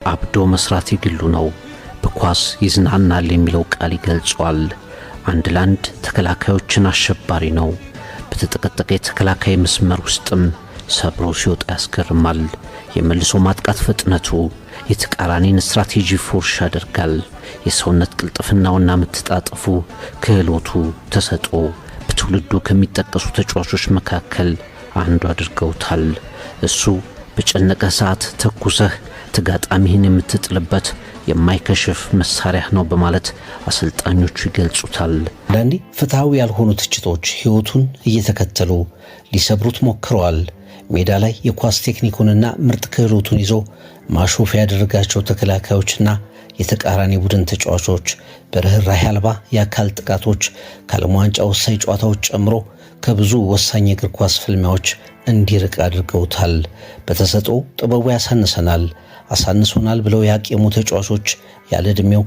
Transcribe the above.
አብዶ መስራት ይግሉ ነው። በኳስ ይዝናናል የሚለው ቃል ይገልጿል። አንድ ላንድ ተከላካዮችን አሸባሪ ነው። በተጠቀጠቀ የተከላካይ መስመር ውስጥም ሰብሮ ሲወጣ ያስገርማል። የመልሶ ማጥቃት ፍጥነቱ የተቃራኒን ስትራቴጂ ፎርሽ ያደርጋል። የሰውነት ቅልጥፍናውና መተጣጠፉ ክህሎቱ ተሰጦ በትውልዱ ከሚጠቀሱ ተጫዋቾች መካከል አንዱ አድርገውታል። እሱ በጨነቀ ሰዓት ተኩሰህ ተጋጣሚህን የምትጥልበት የማይከሽፍ መሳሪያ ነው በማለት አሰልጣኞቹ ይገልጹታል። አንዳንዴ ፍትሃዊ ያልሆኑ ትችቶች ሕይወቱን እየተከተሉ ሊሰብሩት ሞክረዋል። ሜዳ ላይ የኳስ ቴክኒኩንና ምርጥ ክህሎቱን ይዞ ማሾፍ ያደረጋቸው ተከላካዮችና የተቃራኒ ቡድን ተጫዋቾች በርህራሄ አልባ የአካል ጥቃቶች ከዓለም ዋንጫ ወሳኝ ጨዋታዎች ጨምሮ ከብዙ ወሳኝ የእግር ኳስ ፍልሚያዎች እንዲርቅ አድርገውታል። በተሰጥኦ ጥበቡ ያሳንሰናል፣ አሳንሶናል ብለው ያቄሙ ተጫዋቾች ያለ ዕድሜው